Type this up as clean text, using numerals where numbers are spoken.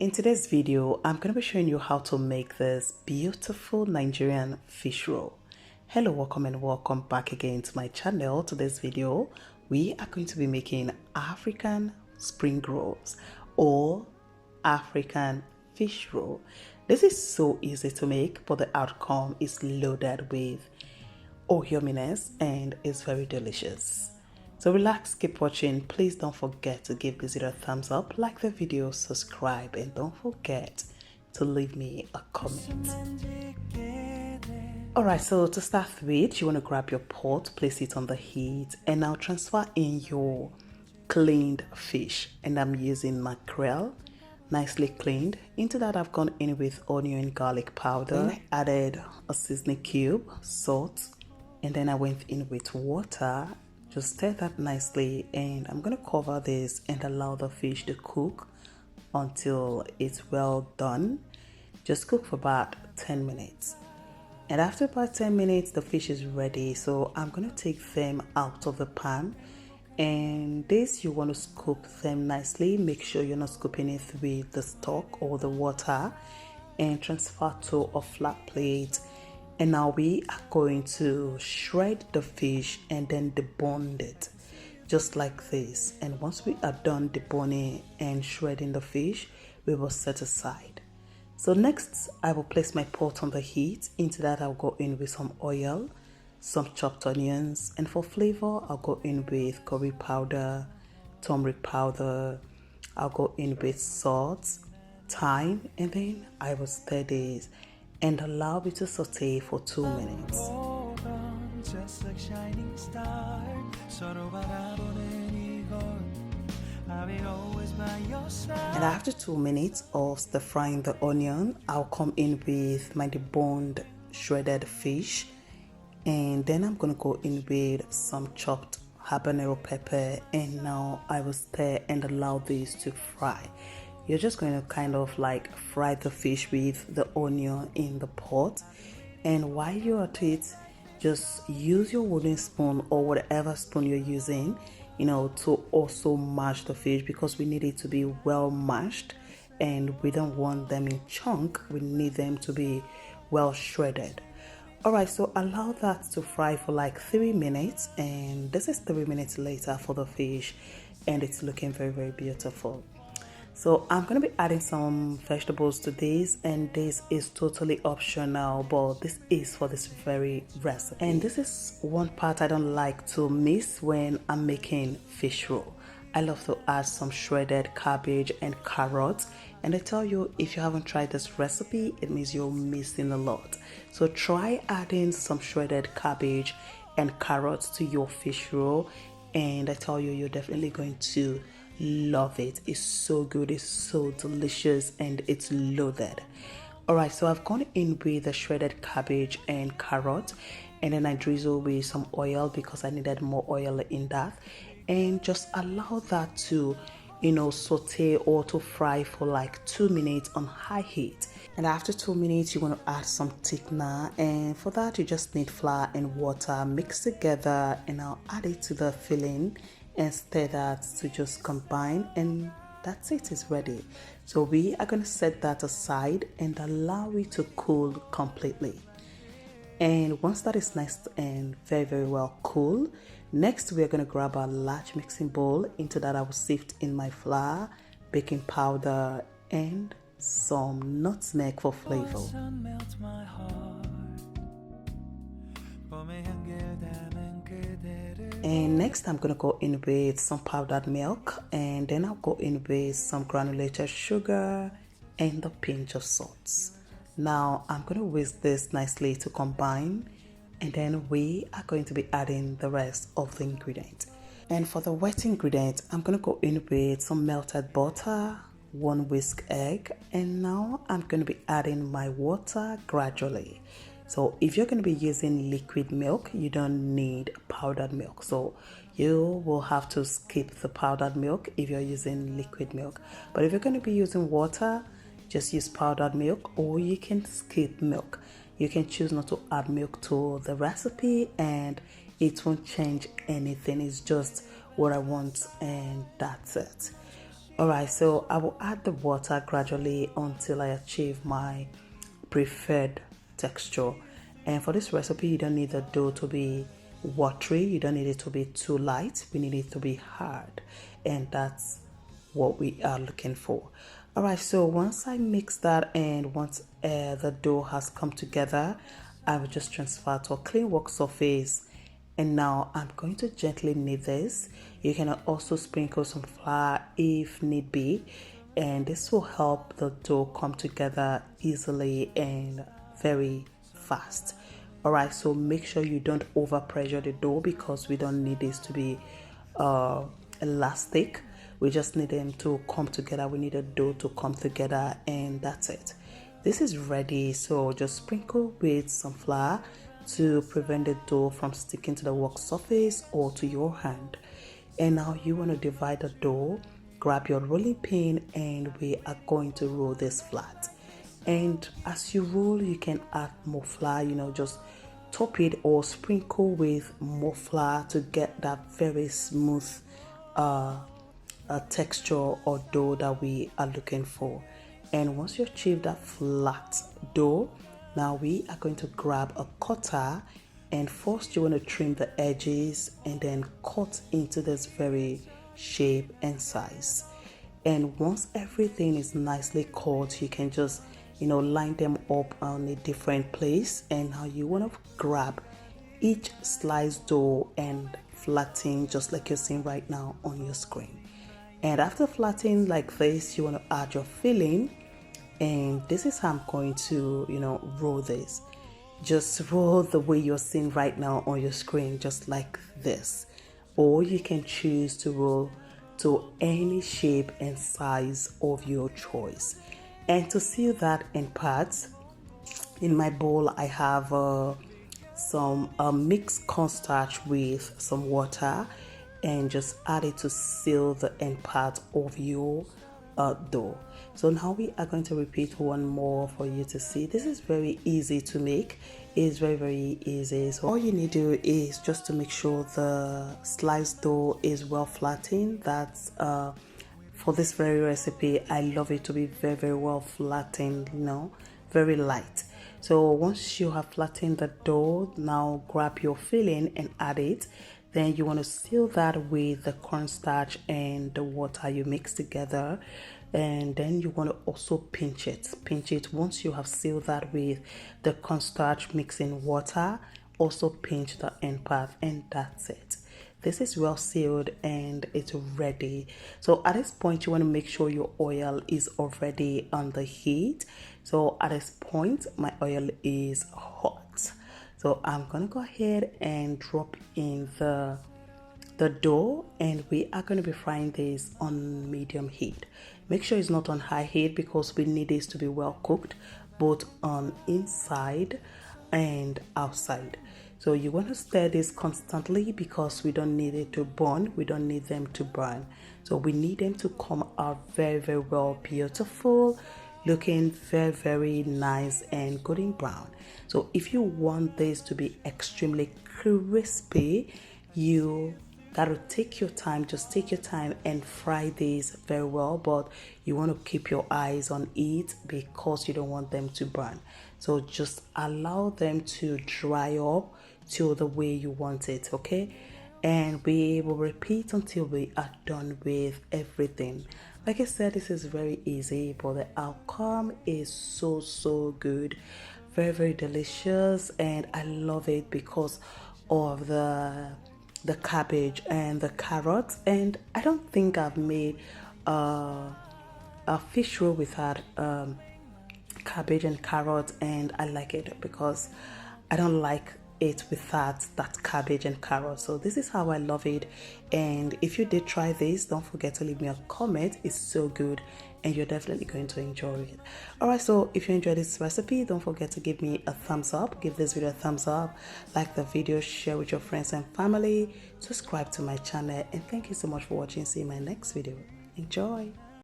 In today's video, I'm going to be showing you how to make this beautiful Nigerian fish roll. Hello, welcome and welcome back again to my channel. Today's video, we are going to be making African spring rolls or African fish roll. This is so easy to make, but the outcome is loaded with yumminess and it's very delicious. So relax, keep watching. Please don't forget to give this video a thumbs up, like the video, subscribe, and don't forget to leave me a comment. Alright, so to start with, you want to grab your pot, place it on the heat, and now transfer in your cleaned fish. And I'm using mackerel, nicely cleaned. Into that, I've gone in with onion, garlic powder. Then I added a seasoning cube, salt, and then I went in with water. Just stir that nicely, and I'm going to cover this and allow the fish to cook until it's well done. Just cook for about 10 minutes. And after about 10 minutes, the fish is ready. So I'm going to take them out of the pan. And this, you want to scoop them nicely. Make sure you're not scooping it with the stock or the water. And transfer to a flat plate. And now we are going to shred the fish and then debone it, just like this. And once we are done deboning and shredding the fish, we will set aside. So next, I will place my pot on the heat. Into that, I'll go in with some oil, some chopped onions, and for flavor, I'll go in with curry powder, turmeric powder. I'll go in with salt, thyme, and then I will stir this and allow it to saute for 2 minutes. And after 2 minutes of stir frying the onion, I'll come in with my deboned shredded fish, and then I'm gonna go in with some chopped habanero pepper, and now I will stir and allow this to fry. You're just going to kind of like fry the fish with the onion in the pot. And while you're at it, just use your wooden spoon or whatever spoon you're using, to also mash the fish, because we need it to be well mashed and we don't want them in chunk. We need them to be well shredded. Alright, so allow that to fry for like 3 minutes, and this is 3 minutes later for the fish, and it's looking very, very beautiful. So I'm going to be adding some vegetables to this, and this is totally optional, but this is for this very recipe. And this is one part I don't like to miss when I'm making fish roll. I love to add some shredded cabbage and carrots, and I tell you, if you haven't tried this recipe, it means you're missing a lot. So try adding some shredded cabbage and carrots to your fish roll, and I tell you, you're definitely going to love it. It's so good, it's so delicious, and it's loaded. Alright, so I've gone in with the shredded cabbage and carrot, and then I drizzle with some oil because I needed more oil in that, and just allow that to saute or to fry for like 2 minutes on high heat. And after 2 minutes, you want to add some thickener, and for that you just need flour and water mixed together, and I'll add it to the filling and stir that to just combine, and that's it, it's ready. So we are going to set that aside and allow it to cool completely. And once that is nice and very, very well cool, next we are going to grab a large mixing bowl. Into that I will sift in my flour, baking powder, and some nutmeg for flavor. And next I'm going to go in with some powdered milk, and then I'll go in with some granulated sugar and a pinch of salt. Now I'm going to whisk this nicely to combine, and then we are going to be adding the rest of the ingredients. And for the wet ingredients, I'm going to go in with some melted butter, 1 whisk egg, and now I'm going to be adding my water gradually. So if you're going to be using liquid milk, you don't need powdered milk. So you will have to skip the powdered milk if you're using liquid milk. But if you're going to be using water, just use powdered milk, or you can skip milk. You can choose not to add milk to the recipe, and it won't change anything. It's just what I want, and that's it. Alright, so I will add the water gradually until I achieve my preferred texture. And for this recipe, you don't need the dough to be watery, you don't need it to be too light, we need it to be hard, and that's what we are looking for. Alright, so once I mix that and once the dough has come together, I will just transfer to a clean work surface, and now I'm going to gently knead this. You can also sprinkle some flour if need be, and this will help the dough come together easily and very fast. Alright, so make sure you don't over pressure the dough because we don't need this to be elastic. We just need them to come together. We need the dough to come together, and that's it. This is ready, so just sprinkle with some flour to prevent the dough from sticking to the work surface or to your hand. And now you want to divide the dough, grab your rolling pin, and we are going to roll this flat. And as you roll, you can add more flour, just top it or sprinkle with more flour to get that very smooth texture or dough that we are looking for. And once you achieve that flat dough, now we are going to grab a cutter, and first you want to trim the edges and then cut into this very shape and size. And once everything is nicely cut, you can just line them up on a different place. And now you want to grab each sliced dough and flatten just like you're seeing right now on your screen. And after flattening like this, you want to add your filling, and this is how I'm going to roll this. Just roll the way you're seeing right now on your screen, just like this, or you can choose to roll to any shape and size of your choice. And to seal that in parts, in my bowl I have some mixed cornstarch with some water, and just add it to seal the end part of your dough. So now we are going to repeat one more for you to see. This is very easy to make. It's very easy. So all you need to do is just to make sure the sliced dough is well flattened. That's for this very recipe, I love it to be very well flattened, very light. So once you have flattened the dough, now grab your filling and add it. Then you want to seal that with the cornstarch and the water you mix together. And then you want to also pinch it. Once you have sealed that with the cornstarch mixing water, also pinch the end part, and that's it. This is well sealed and it's ready. So at this point, you want to make sure your oil is already on the heat. So at this point, my oil is hot. So I'm gonna go ahead and drop in the dough, and we are going to be frying this on medium heat. Make sure it's not on high heat because we need this to be well cooked both on inside and outside. So you want to stir this constantly because we don't need it to burn. We don't need them to burn. So we need them to come out very well beautiful, looking very nice and golden brown. So if you want this to be extremely crispy, you gotta take your time. Just take your time and fry this very well, but you want to keep your eyes on it because you don't want them to burn. So just allow them to dry up till the way you want it, okay? And we will repeat until we are done with everything. Like I said, this is very easy, but the outcome is so good, very delicious, and I love it because of the cabbage and the carrots. And I don't think I've made a fish roll without cabbage and carrot, and I like it because I don't like it without that cabbage and carrot. So this is how I love it. And if you did try this, don't forget to leave me a comment. It's so good and you're definitely going to enjoy it. Alright, so if you enjoyed this recipe, don't forget to give me a thumbs up. Give this video a thumbs up, like the video, share with your friends and family, subscribe to my channel, and thank you so much for watching. See you in my next video. Enjoy.